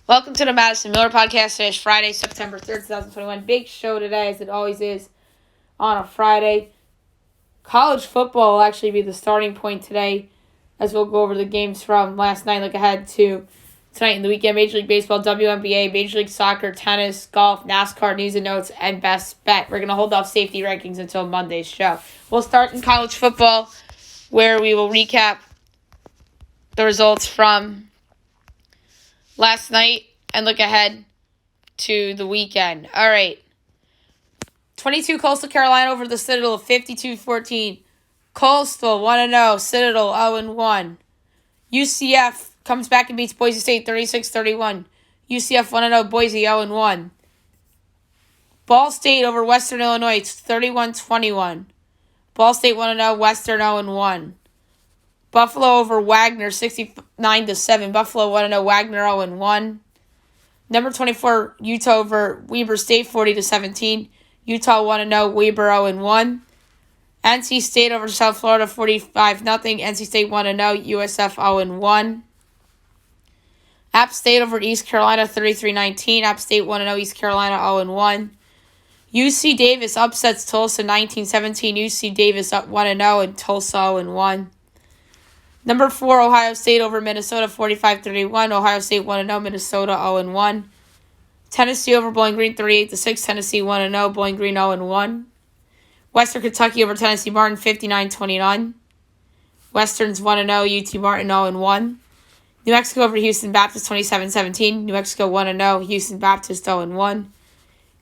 Welcome to the Madison Miller Podcast. Today is Friday, September 3rd, 2021. Big show today, as it always is on a Friday. College football will actually be the starting point today, as we'll go over the games from last night, look ahead to tonight in the weekend. Major League Baseball, Wnba, Major League Soccer, tennis, golf, NASCAR, news and notes, and best bet. We're going to hold off safety rankings until Monday's show. We'll start in college football, where we will recap the results from last night and look ahead to the weekend. All right. 22 Coastal Carolina over the Citadel, 52-14. Coastal 1-0, Citadel 0-1. UCF comes back and beats Boise State 36-31. UCF 1-0, Boise 0-1. Ball State over Western Illinois 31-21. Ball State 1-0, Western 0-1. Buffalo over Wagner 69-7. Buffalo 1-0, Wagner 0-1. Number 24, Utah over Weber State 40-17. Utah 1-0, Weber 0-1. NC State over South Florida 45-0. NC State 1-0, USF 0-1. App State over East Carolina 33-19. App State 1-0, East Carolina 0-1. UC Davis upsets Tulsa 19-17. UC Davis up 1-0 and Tulsa 0-1. Number 4, Ohio State over Minnesota 45-31. Ohio State 1-0, Minnesota 0-1. Tennessee over Bowling Green 38-6. Tennessee 1-0, Bowling Green 0-1. Western Kentucky over Tennessee Martin 59-29. Western's 1-0, UT Martin 0-1. New Mexico over Houston Baptist 27-17. New Mexico 1-0, Houston Baptist 0-1.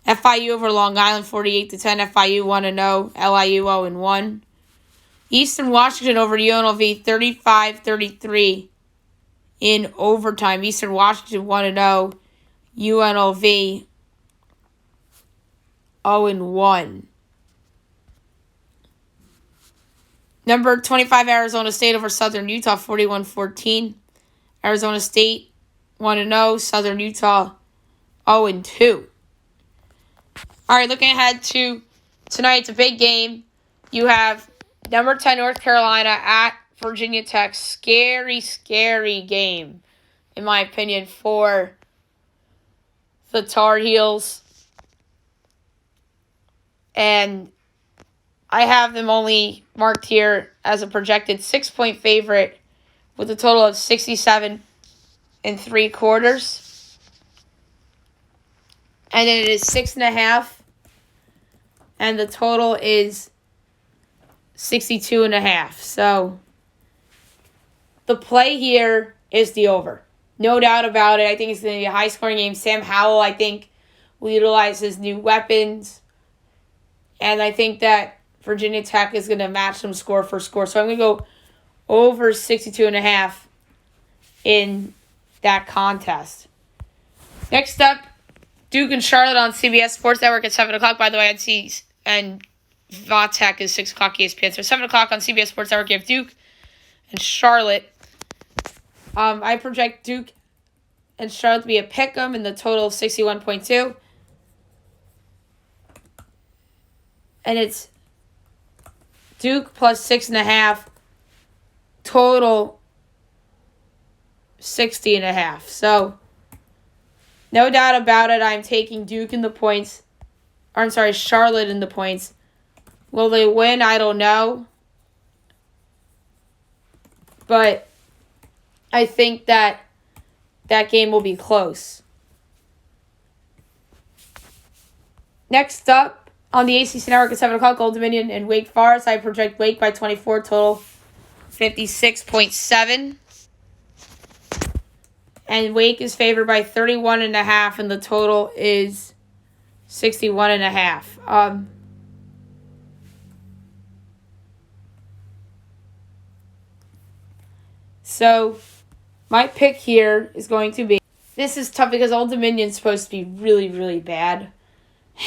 FIU over Long Island 48-10. FIU 1-0, LIU 0-1. Eastern Washington over UNLV 35-33 in overtime. Eastern Washington 1-0, UNLV 0-1. Number 25, Arizona State over Southern Utah 41-14. Arizona State 1-0, Southern Utah 0-2. All right, looking ahead to tonight, it's a big game. You have number 10, North Carolina at Virginia Tech. Scary, scary game, in my opinion, for the Tar Heels. And I have them only marked here as a projected 6-point favorite with a total of 67 3/4. And then it is 6.5. And the total is 62.5. So the play here is the over. No doubt about it. I think it's going to be a high-scoring game. Sam Howell, I think, will utilize his new weapons. And I think that Virginia Tech is going to match them score for score. So I'm going to go over 62.5 in that contest. Next up, Duke and Charlotte on CBS Sports Network at 7 o'clock. By the way, and Vatech is 6 o'clock ESPN. So 7 o'clock on CBS Sports Network, you have Duke and Charlotte. I project Duke and Charlotte to be a pick'em in the total of 61.2. And it's Duke plus 6.5, total 60.5. So, no doubt about it, I'm taking Duke in the points. Or, I'm sorry, Charlotte in the points. Will they win? I don't know. But I think that game will be close. Next up, on the ACC Network at 7 o'clock, Old Dominion and Wake Forest. I project Wake by 24, total 56.7. And Wake is favored by 31.5, and the total is 61.5. So, my pick here is going to be, this is tough because Old Dominion's supposed to be really, really bad.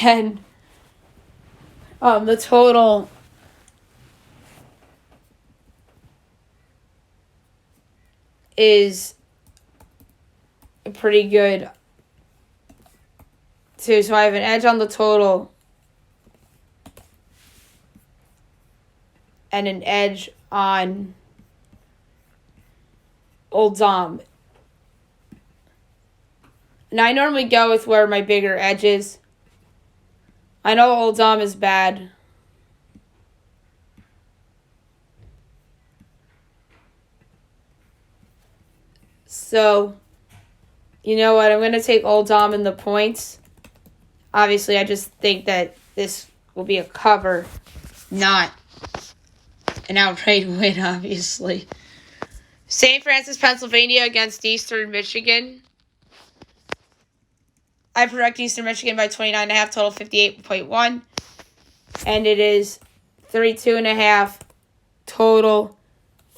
And the total is pretty good too. So I have an edge on the total and an edge on Old Dom. Now, I normally go with where my bigger edge is. I know Old Dom is bad. So, you know what? I'm going to take Old Dom in the points. Obviously, I just think that this will be a cover, not an outright win, obviously. St. Francis, Pennsylvania against Eastern Michigan. I project Eastern Michigan by 29.5, total 58.1. And it is 32.5, total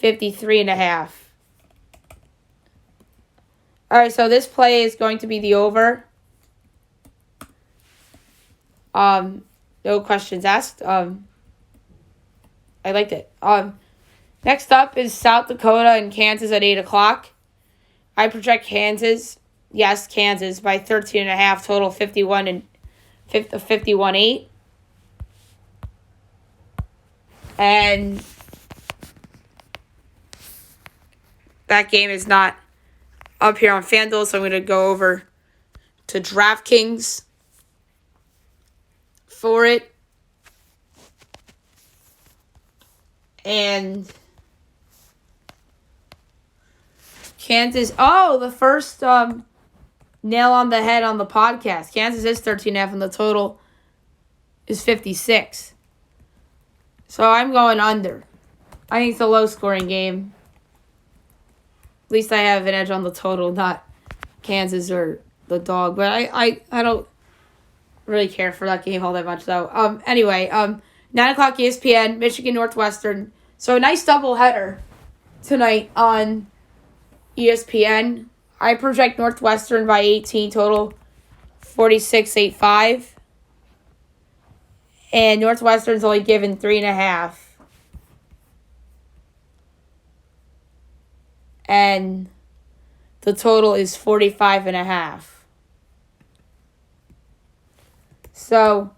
53.5. All right, so this play is going to be the over. No questions asked. I liked it. Next up is South Dakota and Kansas at 8 o'clock. I project Kansas. Yes, Kansas by 13.5, total 51.8. And that game is not up here on FanDuel, so I'm going to go over to DraftKings for it. And Kansas, the first nail on the head on the podcast. Kansas is 13.5 and the total is 56. So I'm going under. I think it's a low-scoring game. At least I have an edge on the total, not Kansas or the dog. But I don't really care for that game all that much, though. Anyway, 9 o'clock ESPN, Michigan Northwestern. So a nice doubleheader tonight on ESPN. I project Northwestern by 18, total 46.85. And Northwestern's only given 3.5. And the total is 45.5. So,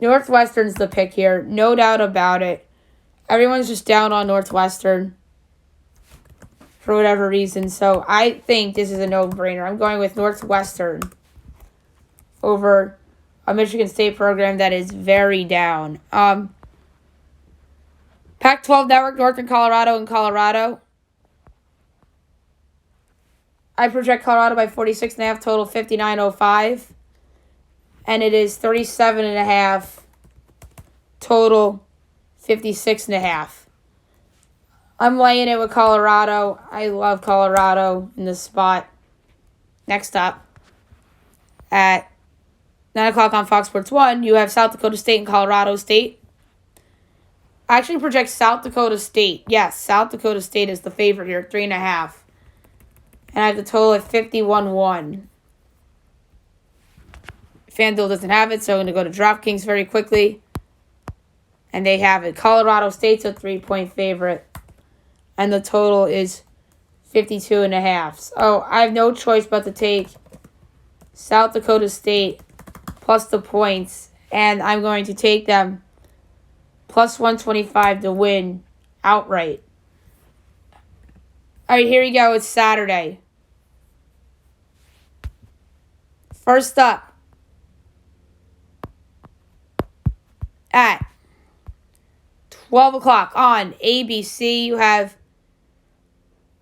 Northwestern's the pick here. No doubt about it. Everyone's just down on Northwestern for whatever reason. So, I think this is a no-brainer. I'm going with Northwestern over a Michigan State program that is very down. Pac-12 Network, Northern Colorado and Colorado. I project Colorado by 46.5, total 59.05. And it is 37.5, total 56.5. I'm laying it with Colorado. I love Colorado in this spot. Next up, at 9 o'clock on Fox Sports 1, you have South Dakota State and Colorado State. I actually project South Dakota State. Yes, South Dakota State is the favorite here, 3.5. And I have the total at 51.1. FanDuel doesn't have it, so I'm going to go to DraftKings very quickly. And they have it. Colorado State's a 3-point favorite. And the total is 52.5. So I have no choice but to take South Dakota State plus the points. And I'm going to take them plus 125 to win outright. All right, here we go. It's Saturday. First up, at 12 o'clock on ABC, you have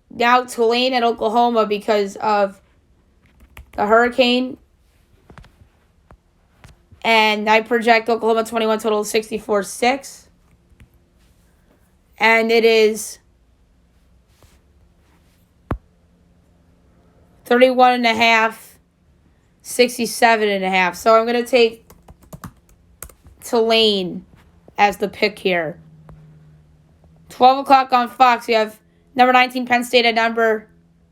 now Tulane and Oklahoma because of the hurricane. And I project Oklahoma 21, total 64.6. And it is 31.5. 67.5. So I'm going to take Tulane as the pick here. 12 o'clock on Fox, you have number 19 Penn State and number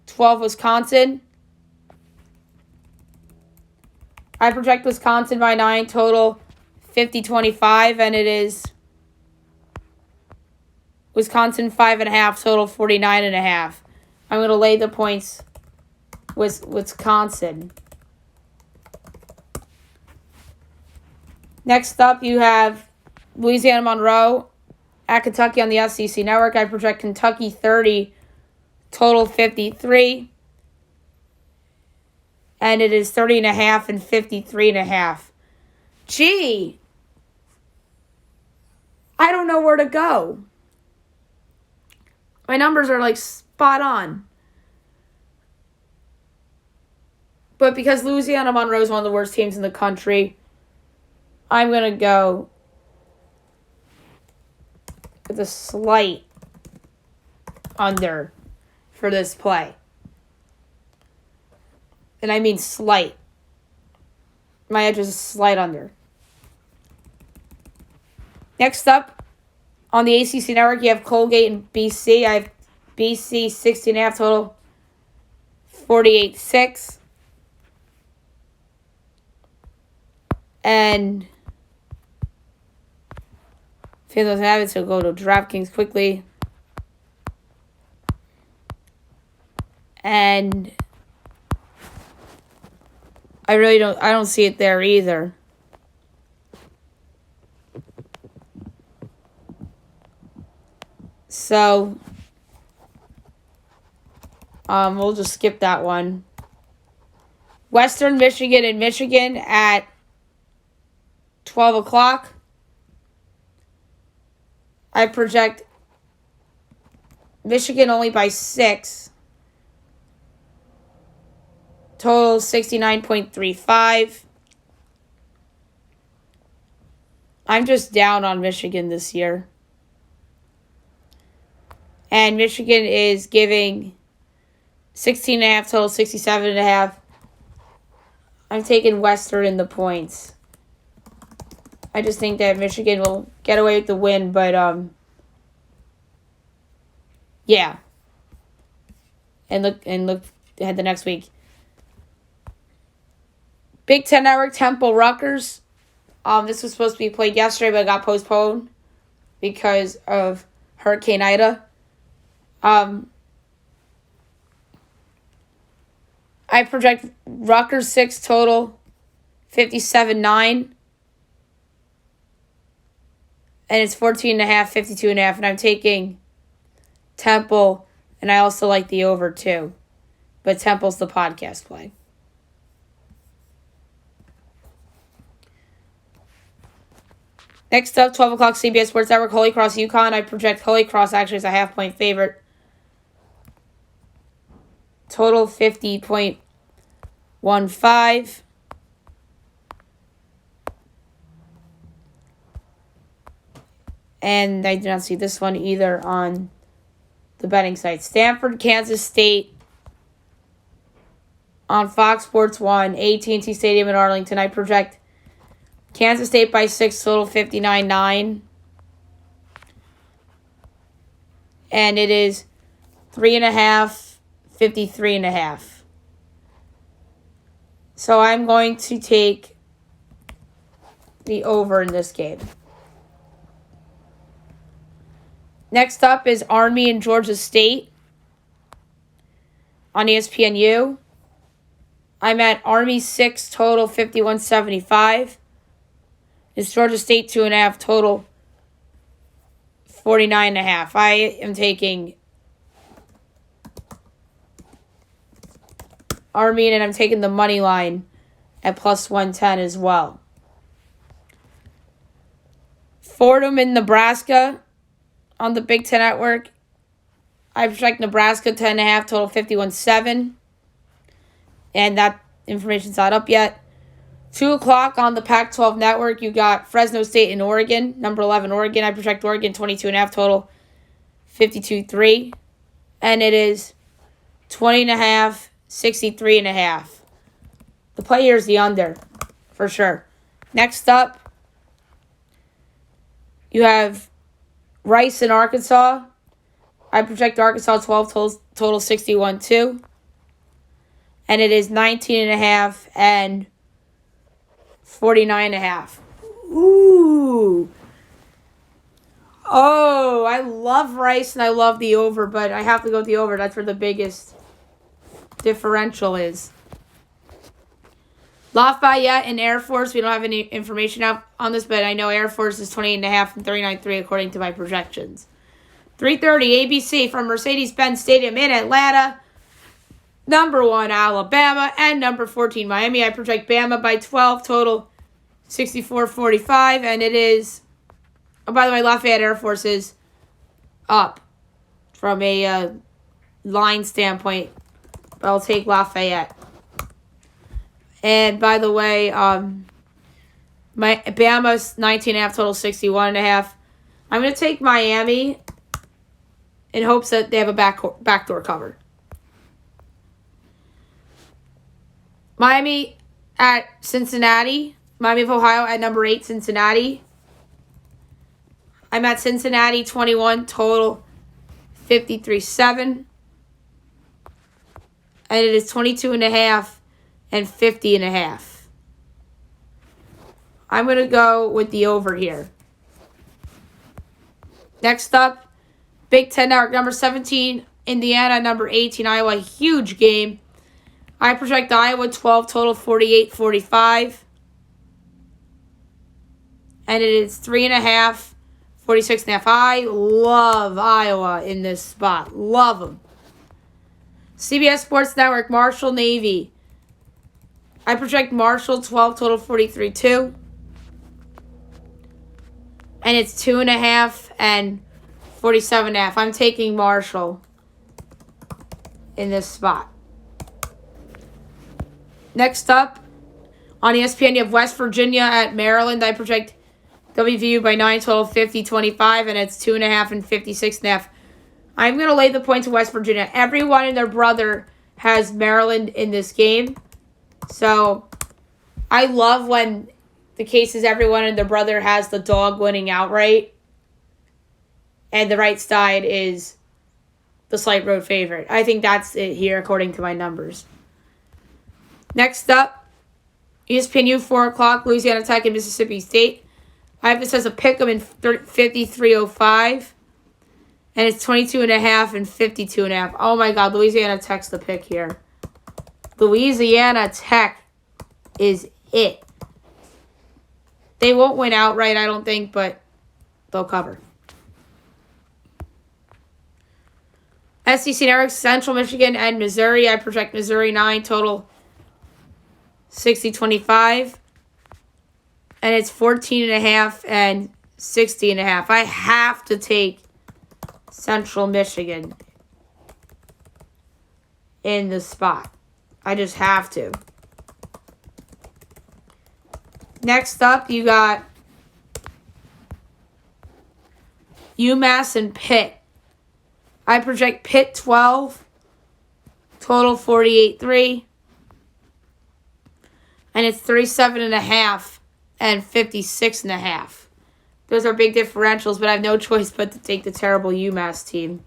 12 Wisconsin. I project Wisconsin by 9, total 50.25, and it is Wisconsin 5.5, total 49.5. I'm going to lay the points with Wisconsin. Next up, you have Louisiana Monroe at Kentucky on the SEC Network. I project Kentucky 30, total 53. And it is 30.5 and 53.5. Gee, I don't know where to go. My numbers are like spot on. But because Louisiana Monroe is one of the worst teams in the country, I'm going to go with a slight under for this play. And I mean slight. My edge is a slight under. Next up, on the ACC Network, you have Colgate and BC. I have BC 16.5 total, 48.6. And if he doesn't have it, so go to DraftKings quickly. And I don't see it there either. So we'll just skip that one. Western Michigan and Michigan at 12 o'clock. I project Michigan only by 6. Total 69.35. I'm just down on Michigan this year. And Michigan is giving 16.5 total, 67.5. I'm taking Western in the points. I just think that Michigan will get away with the win, but yeah. And look ahead the next week. Big Ten Network, Temple, Rutgers. This was supposed to be played yesterday, but it got postponed because of Hurricane Ida. I project Rutgers 6 total, 57.9. And it's 14.5, 52.5. And I'm taking Temple. And I also like the over too. But Temple's the podcast play. Next up, 12 o'clock CBS Sports Network, Holy Cross, UConn. I project Holy Cross actually as a half-point favorite. Total 50.15. And I did not see this one either on the betting site. Stanford, Kansas State on Fox Sports 1, AT&T Stadium in Arlington. I project Kansas State by 6, total 59.9. And it is 3.5, 53.5. So I'm going to take the over in this game. Next up is Army and Georgia State on ESPNU. I'm at Army 6, total 51.75. It's Georgia State 2.5, total 49.5. I am taking Army, and I'm taking the money line at plus 110 as well. Fordham in Nebraska on the Big Ten Network. I project Nebraska 10.5, total 51.7. And that information's not up yet. 2 o'clock on the Pac-12 Network, you got Fresno State and Oregon, number 11 Oregon. I project Oregon 22.5, total 52.3. And it is 20.5, 63.5. The play here is the under, for sure. Next up, you have Rice in Arkansas. I project Arkansas 12, total 61.2. And it is 19.5 and 49.5. Ooh. Oh, I love Rice and I love the over, but I have to go with the over. That's where the biggest differential is. Lafayette and Air Force. We don't have any information out on this, but I know Air Force is 28.5 and 39.3 according to my projections. 3:30 ABC from Mercedes-Benz Stadium in Atlanta. number 1, Alabama, and number 14, Miami. I project Bama by 12, total 64-45, and it is, oh, by the way, Lafayette Air Force is up from a line standpoint, but I'll take Lafayette. And by the way, my Bama's 19.5, total 61.5. I'm going to take Miami in hopes that they have a backdoor cover. Miami at Cincinnati. Miami of Ohio at number 8, Cincinnati. I'm at Cincinnati, 21, total 53.7. And it is 22.5 and 50.5. I'm going to go with the over here. Next up, Big Ten Network, number 17, Indiana, number 18, Iowa. Huge game. I project Iowa 12, total 48-45. And it is 3.5, 46.5. I love Iowa in this spot. Love them. CBS Sports Network, Marshall, Navy. I project Marshall 12, total 43-2. And it's 2.5 and 47.5. I'm taking Marshall in this spot. Next up, on ESPN, you have West Virginia at Maryland. I project WVU by 9, total 50-25, and it's 2.5 and 56.5. I'm going to lay the points to West Virginia. Everyone and their brother has Maryland in this game. So I love when the case is everyone and their brother has the dog winning outright, and the right side is the slight road favorite. I think that's it here according to my numbers. Next up, ESPNU, 4 o'clock, Louisiana Tech and Mississippi State. I have this as a pick 'em in 53.05, and it's 22.5 and 52.5. Oh my God, Louisiana Tech's the pick here. Louisiana Tech is it. They won't win outright, I don't think, but they'll cover. SEC Network, Central Michigan and Missouri. I project Missouri 9, total 60-25. And it's 14.5 and 60.5. I have to take Central Michigan in the spot. I just have to. Next up, you got Umass and Pit. I project Pitt 12, total 48.3, and it's 37.5 and 56.5. Those are big differentials, but I have no choice but to take the terrible UMass team.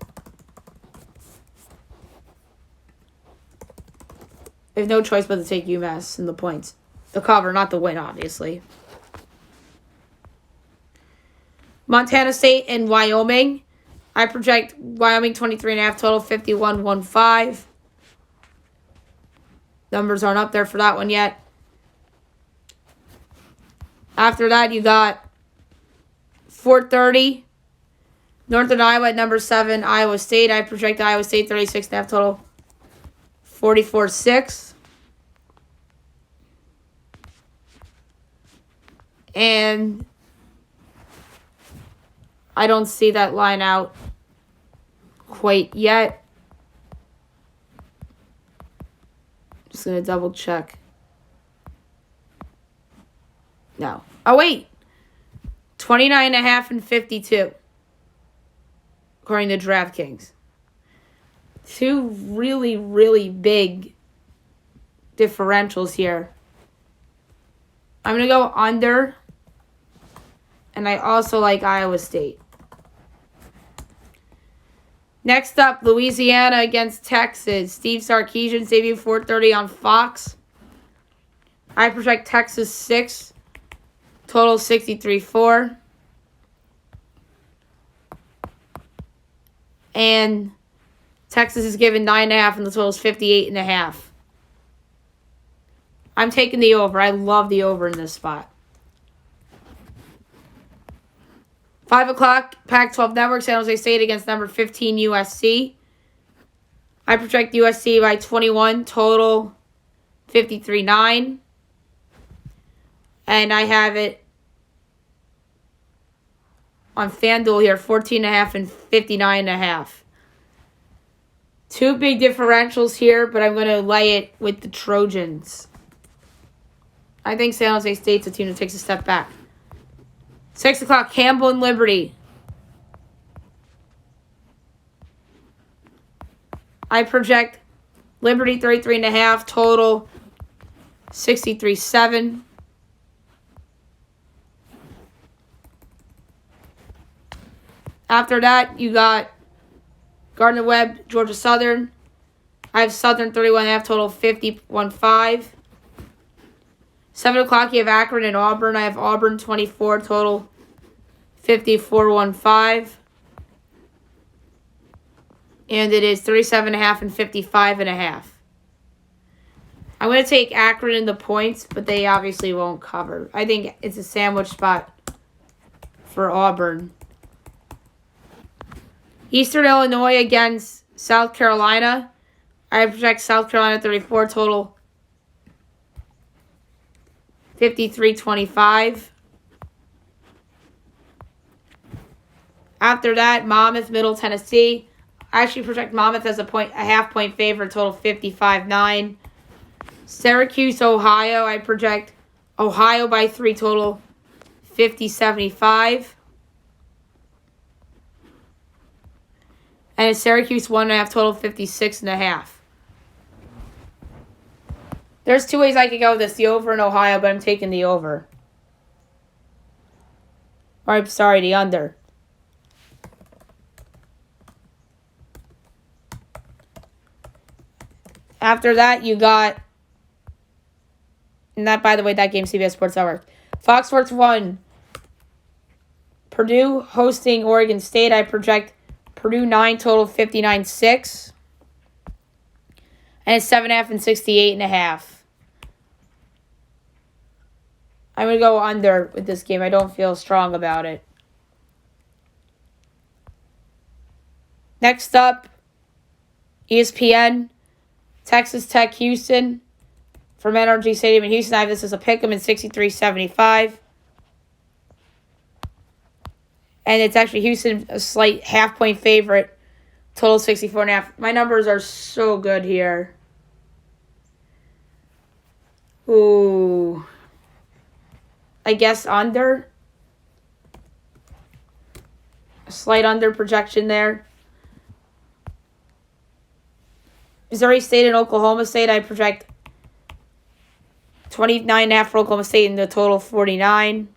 I have no choice but to take UMass in the points. The cover, not the win, obviously. Montana State and Wyoming. I project Wyoming 23.5, total 51.15. Numbers aren't up there for that one yet. After that, you got 4:30. Northern Iowa at number 7, Iowa State. I project Iowa State 36.5, total 44.6. And I don't see that line out quite yet. Just going to double check. No. Oh, wait. 29.5 and 52. According to DraftKings. Two really, really big differentials here. I'm going to go under. And I also like Iowa State. Next up, Louisiana against Texas. Steve Sarkisian's debut, 4:30 on Fox. I project Texas 6. Total 63.4. And Texas is given 9.5 and the total is 58.5. I'm taking the over. I love the over in this spot. 5 o'clock, Pac-12 Network, San Jose State against number 15 USC. I project USC by 21, total 53-9. And I have it on FanDuel here, 14.5 and 59.5. Two big differentials here, but I'm going to lay it with the Trojans. I think San Jose State's a team that takes a step back. 6 o'clock, Campbell and Liberty. I project Liberty 33.5, total 63-7. After that, you got Gardner-Webb, Georgia Southern. I have Southern 31.5, total 51-5. 7 o'clock, you have Akron and Auburn. I have Auburn 24, total 54-15. And it is 37.5 and 55.5. I'm going to take Akron in the points, but they obviously won't cover. I think it's a sandwich spot for Auburn. Eastern Illinois against South Carolina. I project South Carolina 34, total 53-25. After that, Monmouth, Middle Tennessee. I actually project Monmouth as a half-point favorite, total 55-9. Syracuse, Ohio. I project Ohio by 3, total 50-75. And it's Syracuse 1.5, total 56.5. There's two ways I could go with this. The over in Ohio, but I'm taking the over. Or I'm sorry, the under. After that, you got... And that, by the way, that game, CBS Sports Network. Fox Sports 1. Purdue hosting Oregon State. I project Purdue 9, total 59-6. And it's 7.5 and 68.5. I'm going to go under with this game. I don't feel strong about it. Next up, ESPN, Texas Tech, Houston. From NRG Stadium in Houston, I have this as a pick'em in 63-75. And it's actually Houston, a slight half-point favorite, total 64.5. My numbers are so good here. Ooh. I guess under. A slight under projection there. Missouri State and Oklahoma State, I project 29.5 for Oklahoma State in the total 49.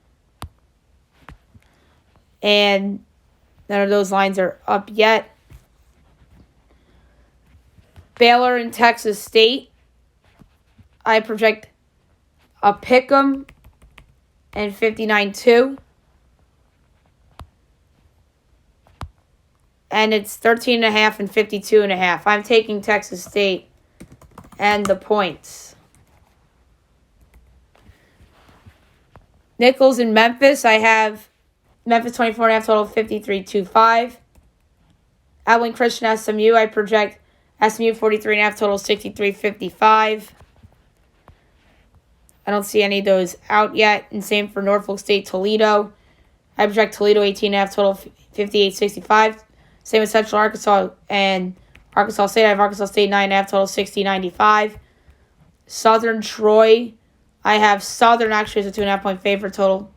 And none of those lines are up yet. Baylor and Texas State, I project a pick'em and 59-2. And it's 13.5 and 52.5. I'm taking Texas State and the points. Nichols and Memphis, I have Memphis 24.5, total 53-25. Abilene Christian SMU, I project SMU 43.5, total 63-55. I don't see any of those out yet. And same for Norfolk State, Toledo. I project Toledo 18.5, total 58-65. Same with Central Arkansas and Arkansas State. I have Arkansas State 9.5, total 60-95. Southern Troy, I have Southern actually as a 2.5-point favorite, total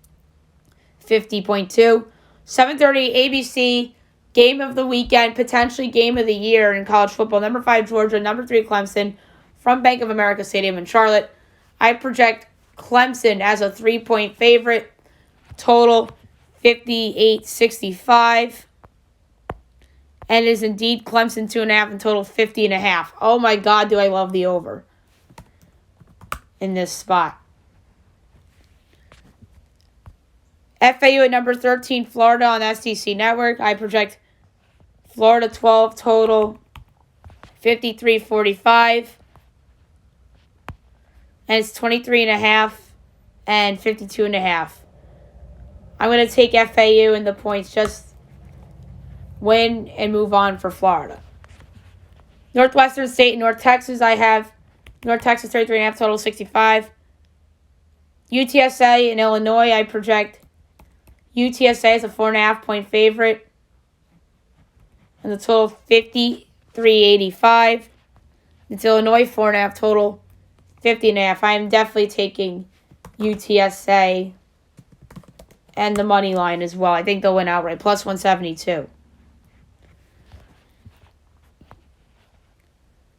50.2. 7:30 ABC, game of the weekend, potentially game of the year in college football. Number 5, Georgia. Number 3, Clemson. From Bank of America Stadium in Charlotte. I project Clemson as a 3-point favorite, total 58-65. And it is indeed Clemson 2.5 and total 50.5. Oh my God, do I love the over in this spot. FAU at number 13, Florida on SEC Network. I project Florida 12, total 53-45. And it's 23.5 and 52.5. I'm going to take FAU in the points, just win and move on for Florida. Northwestern State and North Texas, I have North Texas 33.5, total 65. UTSA and Illinois, I project UTSA as a 4.5-point favorite. And the total 53.85. It's Illinois 4.5, total 50.5. I am definitely taking UTSA and the money line as well. I think they'll win outright, plus 172.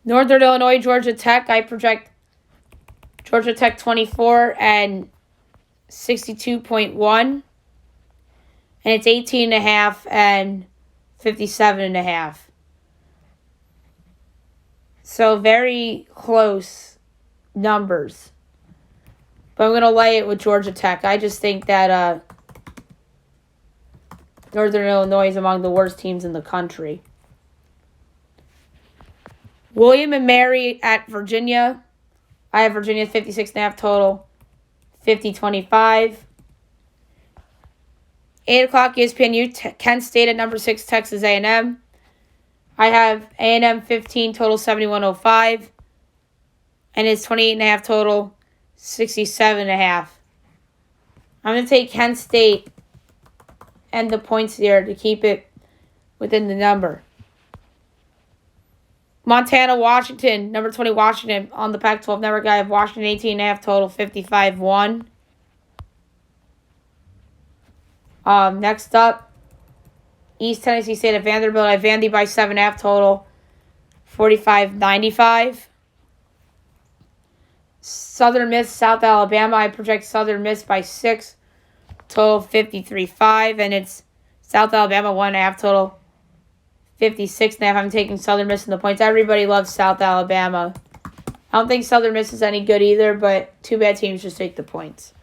Northern Illinois, Georgia Tech, I project Georgia Tech 24 and 62.1. And it's 18.5 and 57.5. So very close numbers. But I'm going to lay it with Georgia Tech. I just think that Northern Illinois is among the worst teams in the country. William and Mary at Virginia. I have Virginia 56.5 total, 50-25. 8 o'clock ESPNU, Kent State at number 6, Texas A&M. I have A&M 15 total, 71.05. And it's 28.5 total, 67.5. I'm going to take Kent State and the points there to keep it within the number. Montana, Washington, number 20, Washington on the Pac-12 network. I have Washington 18.5 total, 55-1. Next up, East Tennessee State at Vanderbilt. I have Vandy by 7.5 total, 45-95. Southern Miss, South Alabama. I project Southern Miss by 6, total 53.5. And it's South Alabama 1.5 total, 56.5. I'm taking Southern Miss in the points. Everybody loves South Alabama. I don't think Southern Miss is any good either, but two bad teams just take the points.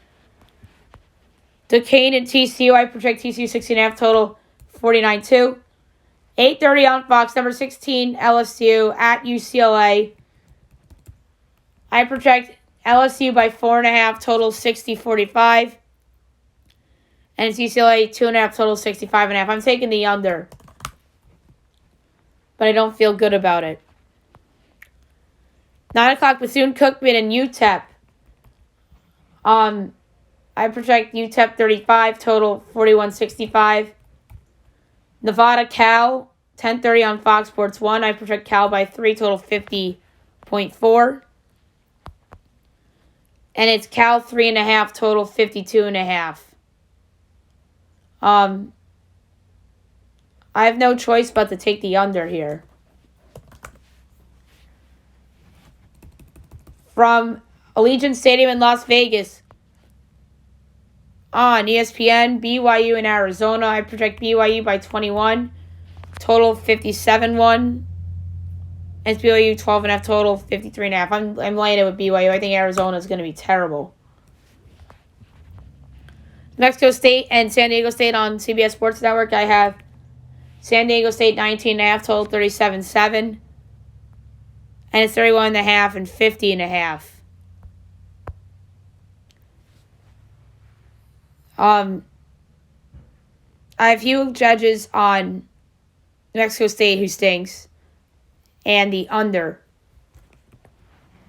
Duquesne and TCU, I project TCU 16.5 total, 49-2. 8:30 on Fox, number 16, LSU at UCLA. I project LSU by 4.5 total, 60-45. And it's UCLA 2.5 total, 65.5. I'm taking the under, but I don't feel good about it. 9 o'clock, Bethune-Cookman and UTEP. I project UTEP 35, total 41-65. Nevada-Cal, 10:30 on Fox Sports 1. I project Cal by 3, total 50.4. And it's Cal 3.5, total 52.5. I have no choice but to take the under here. From Allegiant Stadium in Las Vegas, on ESPN, BYU in Arizona. I project BYU by 21, total 57-1. And it's BYU 12.5 total, 53.5. I'm laying it with BYU. I think Arizona is going to be terrible. Mexico State and San Diego State on CBS Sports Network. I have San Diego State 19.5 total, 37-7. And it's 31.5 and 50.5. I have Hugh Judges on Mexico State, who stinks, and the under.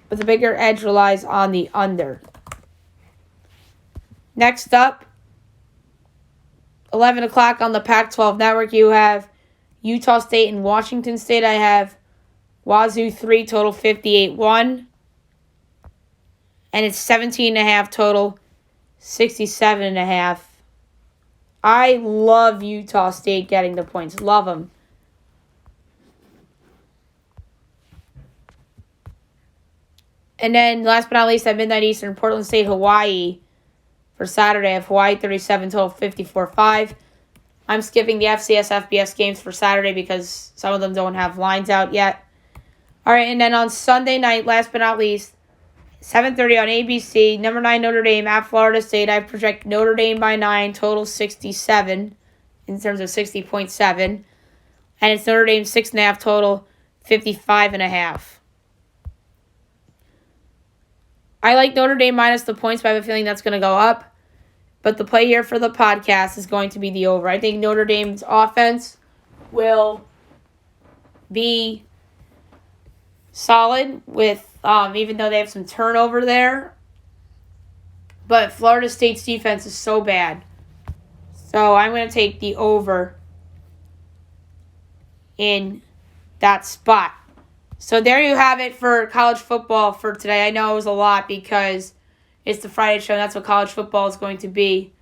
But the bigger edge relies on the under. Next up, 11 o'clock on the Pac-12 network, you have Utah State and Washington State. I have Wazoo 3, total 58-1. And it's 17.5 total, 67.5. I love Utah State getting the points. Love them. And then, last but not least, at midnight Eastern, Portland State, Hawaii. For Saturday, I have Hawaii 37, total 54.5. I'm skipping the FCS, FBS games for Saturday because some of them don't have lines out yet. All right, and then on Sunday night, last but not least, 7:30 on ABC, number 9 Notre Dame at Florida State. I project Notre Dame by 9, total 67 in terms of 60.7. And it's Notre Dame 6.5 total, 55.5. I like Notre Dame minus the points, but I have a feeling that's going to go up. But the play here for the podcast is going to be the over. I think Notre Dame's offense will be solid with, even though they have some turnover there. But Florida State's defense is so bad. So I'm going to take the over in that spot. So there you have it for college football for today. I know it was a lot because it's the Friday show, and that's what college football is going to be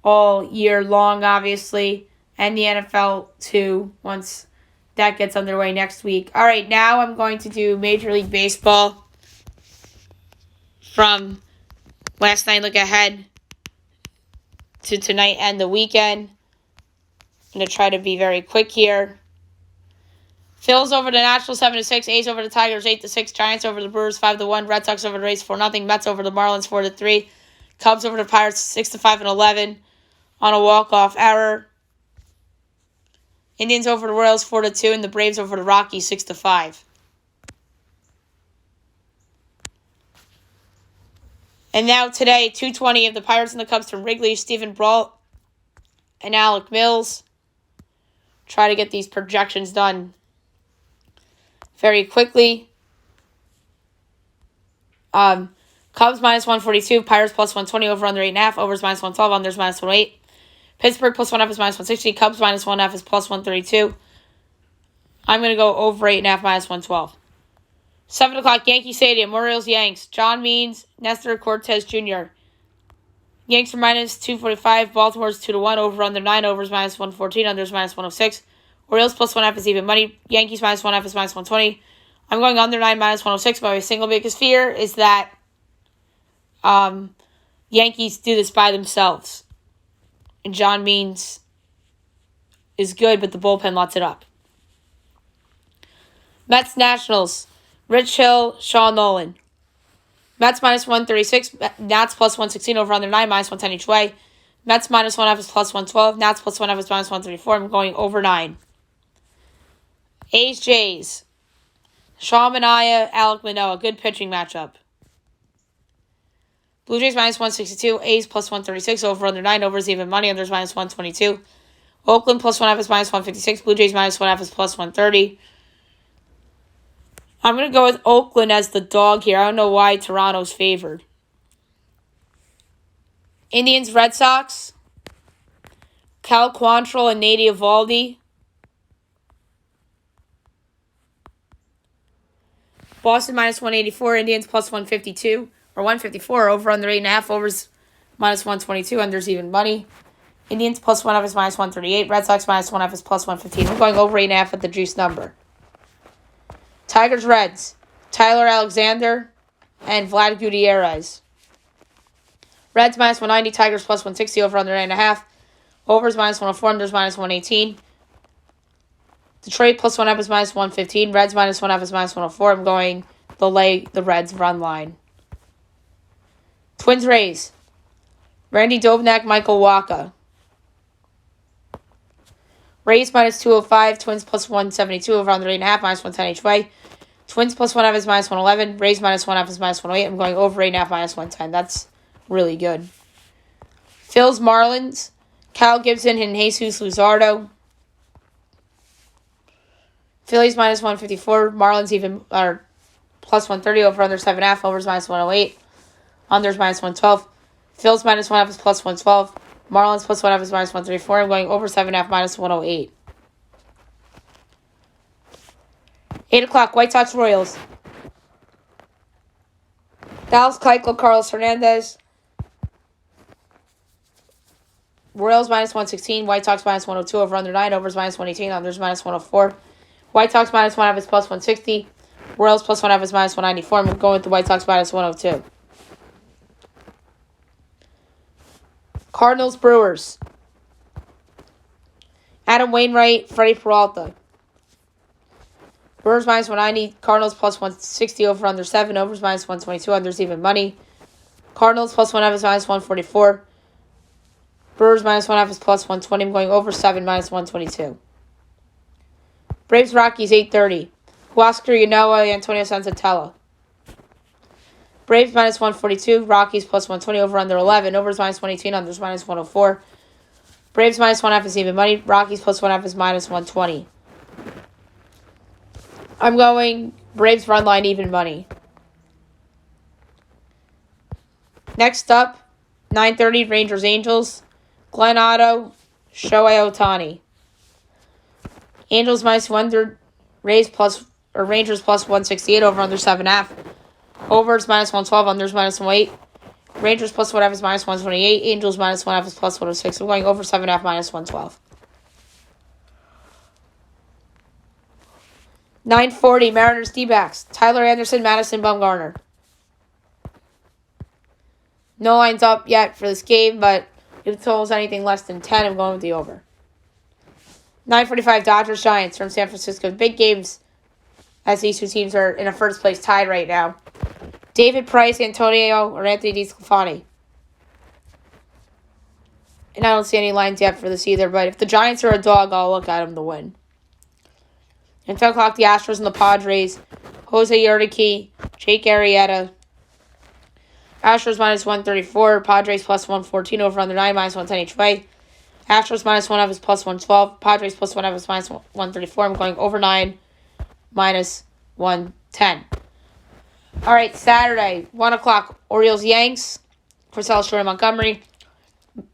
all year long, obviously, and the NFL too, once that gets underway next week. All right, now I'm going to do Major League Baseball from last night. Look ahead to tonight and the weekend. I'm going to try to be very quick here. Phils over the Nationals 7-6, A's over the Tigers 8-6, Giants over the Brewers 5-1, Red Sox over the Rays 4-0, Mets over the Marlins 4-3, Cubs over the Pirates 6-5 and 11 on a walk-off error. Indians over the Royals 4-2, and the Braves over the Rockies 6-5. And now today, 2:20 of the Pirates and the Cubs from Wrigley, Stephen Brault and Alec Mills. Try to get these projections done very quickly. Cubs minus 142, Pirates plus 120, over under 8.5, overs minus 112, unders minus 108. Pittsburgh plus 1.5 is minus 160, Cubs minus 1.5 is plus 132. I'm going to go over 8.5 minus 112. 7 o'clock, Yankee Stadium, Orioles, Yanks, John Means, Nestor Cortez Jr. Yanks are minus 245, Baltimore's 2-1, over under 9, overs minus 114, unders minus 106. Orioles plus 1.5 is even money. Yankees minus 1.5 is minus 120. I'm going under 9 minus 106. My single biggest fear is that Yankees do this by themselves. And John Means is good, but the bullpen lots it up. Mets Nationals, Rich Hill, Sean Nolan. Mets minus 136, Nats plus 116, over under 9, minus 110 each way. Mets minus 1.5 is plus 112, Nats plus 1.5 is minus 134. I'm going over 9. A's Jays, Sean Manaea, Alek Manoah. Good pitching matchup. Blue Jays minus 162, A's plus 136, over under 9, overs even money, unders minus 122. Oakland plus 1.5 is minus 156, Blue Jays minus 1.5 is plus 130. I'm going to go with Oakland as the dog here. I don't know why Toronto's favored. Indians, Red Sox, Cal Quantrill and Nady Eovaldi. Boston minus 184, Indians plus 152, or 154, over under 8.5, overs minus 122, unders even money. Indians plus 1.5 is minus 138, Red Sox minus 1.5 is plus 115. I'm going over 8.5 at the juice number. Tigers, Reds, Tyler Alexander and Vlad Gutierrez. Reds minus 190, Tigers plus 160, over under 9.5. Overs minus 104, unders minus 118. Detroit plus 1.5 is minus 115. Reds minus 1.5 is minus 104. I'm going the Reds run line. Twins, Rays, Randy Dobnak, Michael Wacha. Rays minus 205, Twins plus 172, over under 8.5, minus 110 each way. Twins plus 1.5 is minus 111. Rays minus 1.5 is minus 108. I'm going over 8.5, minus 110. That's really good. Phils, Marlins, Cal Gibson and Jesus Luzardo. Phillies minus 154. Marlins even are plus 130, over under 7.5. Overs minus 108. Unders minus 112. Phils minus 1.5 is plus 112. Marlins plus 1.5 is minus 134. I'm going over 7.5, minus 108. 8 o'clock, White Sox, Royals. Dallas Keuchel, Carlos Hernandez. Royals minus 116. White Sox minus 102. Over under 9. Overs minus 118. Unders minus 104. White Sox minus 1.5 is plus 160. Royals plus 1.5 is minus 194. I'm going with the White Sox minus 102. Cardinals, Brewers. Adam Wainwright, Freddie Peralta. Brewers minus 190. Cardinals plus 160. Over under 7. Overs minus 122. Unders even money. Cardinals plus 1.5 is minus 144. Brewers minus 1.5 is plus 120. I'm going over 7, minus 122. Braves, Rockies, 8:30. Huascar Ynoa, Antonio Senzatella. Braves minus 142. Rockies plus 120. Over under 11. Overs minus 118. Unders minus 104. Braves minus 1.5 is even money. Rockies plus 1.5 is minus 120. I'm going Braves run line even money. Next up, 9:30 Rangers Angels. Glenn Otto, Shohei Ohtani. Angels minus 100, Rangers plus 168, over under 7.5. Overs minus 112, unders minus 108. Rangers plus whatever is minus 128. Angels minus 1.5 is plus 106. We're going over 7.5 minus 112. 9:40 Mariners D-backs. Tyler Anderson, Madison Bumgarner. No lines up yet for this game, but if the total is anything less than 10, I'm going with the over. 9:45 Dodgers Giants from San Francisco. Big games as these two teams are in a first place tied right now. David Price, Antonio, or Anthony DeSclafani. And I don't see any lines yet for this either, but if the Giants are a dog, I'll look at them to win. And 10 o'clock, the Astros and the Padres. Jose Urquidy, Jake Arrieta. Astros minus 134, Padres plus 114, over under 9, minus 110 each way. Astros minus 1 is plus 112, Padres plus 1 is minus 134. I'm going over 9, minus 110. All right, Saturday, 1 o'clock, Orioles Yanks. Porcello, Story, Montgomery.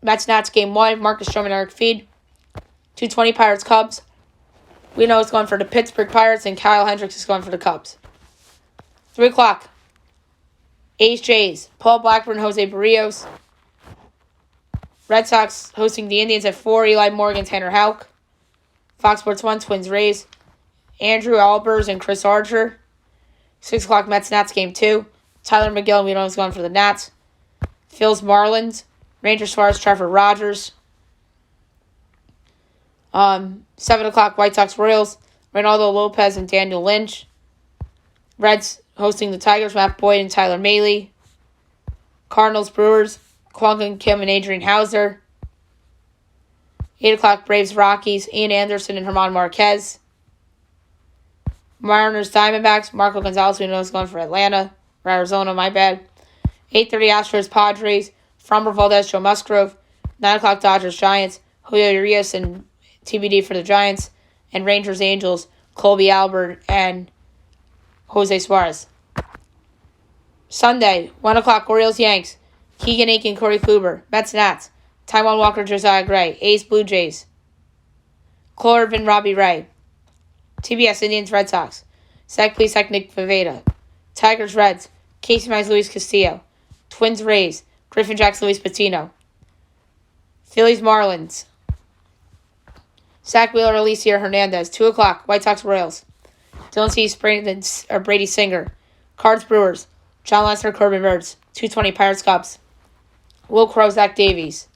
Mets Nats game 1, Marcus Stroman, Eric Feed. 2:20 Pirates Cubs. We know it's going for the Pittsburgh Pirates, and Kyle Hendricks is going for the Cubs. 3 o'clock, A's Jays. Paul Blackburn, Jose Barrios. Red Sox hosting the Indians at 4, Eli Morgan, Tanner Houck. Fox Sports 1, Twins Rays. Andrew Albers and Chris Archer. 6 o'clock, Mets Nats game 2. Tyler McGill, we know is going for the Nats. Phil's Marlins. Rangers Suarez, Trevor Rogers. 7 o'clock, White Sox Royals. Reynaldo Lopez and Daniel Lynch. Reds hosting the Tigers, Matt Boyd and Tyler Mahle. Cardinals Brewers, Kwang Kim and Adrian Hauser. 8 o'clock, Braves Rockies, Ian Anderson and Herman Marquez. Mariners Diamondbacks, Marco Gonzalez, we know is going for Atlanta, or Arizona, my bad. 8:30 Astros Padres, Framber Valdez, Joe Musgrove. 9 o'clock Dodgers Giants, Julio Urias and TBD for the Giants. And Rangers Angels, Colby Albert and Jose Suarez. Sunday, 1 o'clock, Orioles Yanks, Keegan Aiken, Corey Kluber. Mets Nats, Taijuan Walker, Josiah Gray. A's Blue Jays, Cole Irvin, Robbie Ray. TBS Indians Red Sox, Zach Plesac, Nick Pivetta. Tigers Reds, Casey Mize, Luis Castillo. Twins Rays, Griffin Jackson, Luis Patino. Phillies Marlins, Zach Wheeler, Alicia Hernandez. 2 o'clock, White Sox Royals, Dylan Cease, Brady Singer. Cards Brewers, John Lester, Corbin Burns. 2:20 Pirates Cubs, Will Crowe, Zach Davies.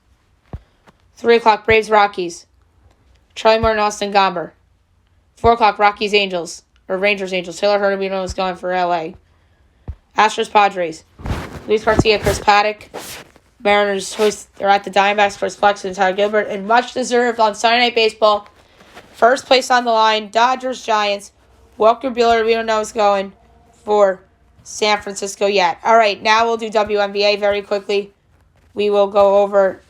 3 o'clock, Braves Rockies, Charlie Morton, Austin Gomber. 4 o'clock, Rockies Angels, or Rangers Angels. Taylor Hurtado is going for LA. Astros Padres, Luis Garcia, Chris Paddock. Mariners are at the Diamondbacks, Chris Flexen and Tyler Gilbert. And much deserved on Sunday Night Baseball. First place on the line, Dodgers Giants. Walker Buehler, we don't know, is going for San Francisco yet. All right, now we'll do WNBA very quickly. We will go over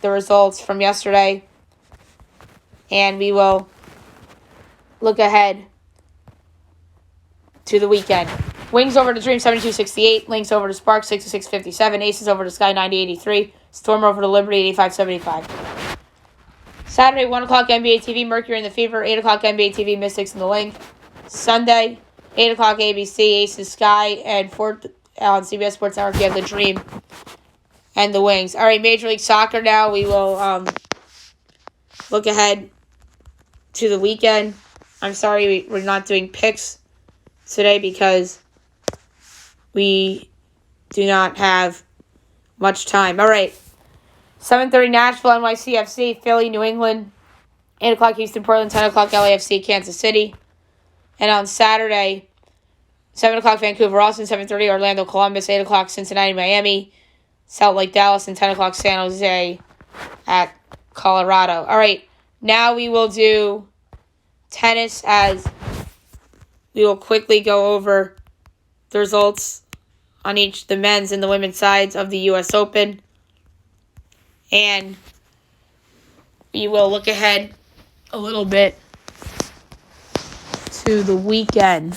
the results from yesterday. And we will look ahead to the weekend. Wings over to Dream 72-68. Lynx over to Sparks 66-57. Aces over to Sky 90-83. Storm over to Liberty 85-75. Saturday, 1 o'clock NBA TV. Mercury and the Fever. 8 o'clock NBA TV. Mystics and the Link. Sunday, 8 o'clock ABC. Aces Sky. And 4 on CBS Sports Network. You have the Dream and the Wings. All right, Major League Soccer now. We will look ahead to the weekend. I'm sorry we're not doing picks today because we do not have much time. All right. 7:30 Nashville, NYCFC, Philly, New England. 8 o'clock Houston, Portland. 10 o'clock LAFC, Kansas City. And on Saturday, 7 o'clock Vancouver, Austin. 7:30 Orlando, Columbus. 8 o'clock Cincinnati, Miami. Salt Lake, Dallas. And 10 o'clock San Jose at Colorado. All right. Now we will do tennis as we will quickly go over the results on each the men's and the women's sides of the U.S. Open. And we will look ahead a little bit to the weekend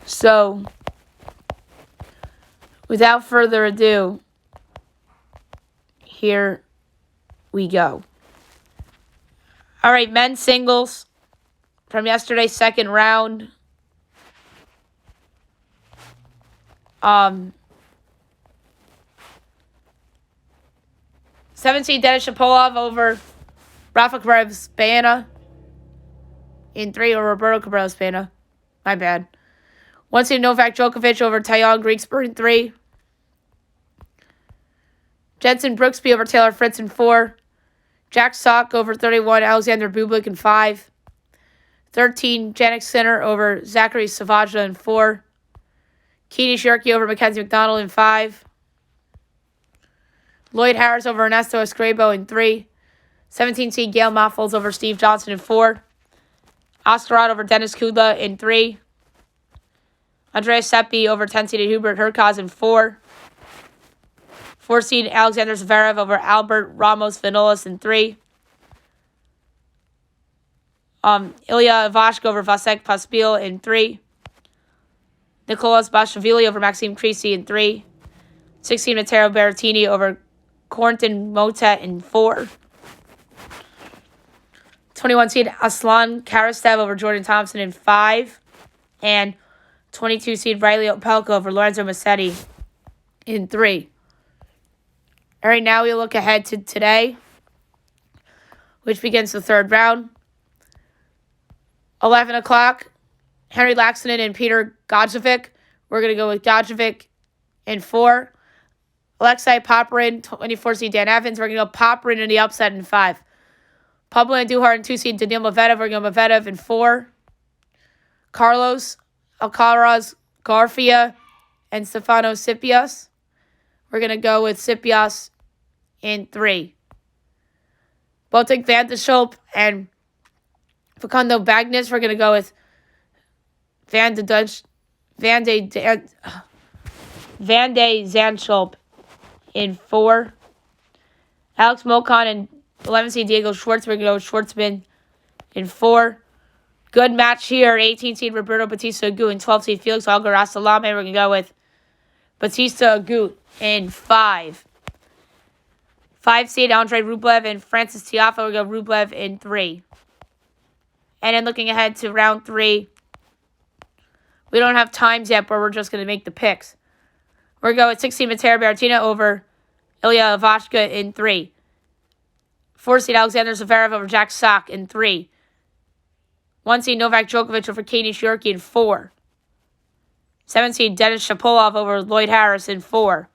So, without further ado, here we go. All right, men's singles from yesterday's second round. 17 Denis Shapovalov over Rafa Cabrera-Baena in 3, or Roberto Cabrera-Baena. My bad. 1 seed Novak Djokovic over Tyon Griekspoor in 3. Jensen Brooksby over Taylor Fritz in 4. Jack Sock over 31 Alexander Bublik in 5. 13 Jannik Sinner over Zachary Savajda in 4. Keenan Shirky over Mackenzie McDonald in 5. Lloyd Harris over Ernesto Escribo in 3. 17 seed Gail Monfils over Steve Johnson in 4. Oscar Rod over Dennis Kudla in 3. Andreas Seppi over 10 seed Hubert Hurkacz in 4. 4 seed Alexander Zverev over Albert Ramos Vinolas in 3. Ilya Ivashka over Vasek Pospisil in 3. Nicolas Basilashvili over Maxime Cressy in 3. 16 Matteo Berrettini over Corentin Moutet in 4. 21 seed Aslan Karastev over Jordan Thompson in 5. And 22 seed Riley Opelka over Lorenzo Musetti in 3. All right, now we look ahead to today, which begins the third round. 11 o'clock, Henry Laxonen and Peter Godzovic. We're going to go with Godzovic in 4. Alexei Popyrin, 24 seed Dan Evans. We're going to go Popyrin in the upset in 5. Pablo Andujar and 2 seed Daniil Medvedev. We're going to go Medvedev in 4. Carlos Alcaraz Garcia and Stefano Tsitsipas. We're going to go with Tsitsipas in 3. Botic van de Schulp and Facundo Bagnis. We're going to go with Van de Zandschulp in 4. Alex Molcon and 11 seed Diego Schwartz. We're going to go with Schwartzman in 4. Good match here. 18 seed Roberto Bautista Agut and 12 seed Felix Auger-Aliassime. We're going to go with Bautista Agut in 5. 5 seed Andrei Rublev and Francis Tiafoe. We go Rublev in 3. And then looking ahead to round 3, we don't have times yet, but we're just going to make the picks. We're going with 16 Matteo Berrettini over Ilya Ivashka in 3. 4 seed Alexander Zverev over Jack Sock in 3. 1 seed Novak Djokovic over Keenan Shirky in 4. 7 seed Denis Shapovalov over Lloyd Harris in 4.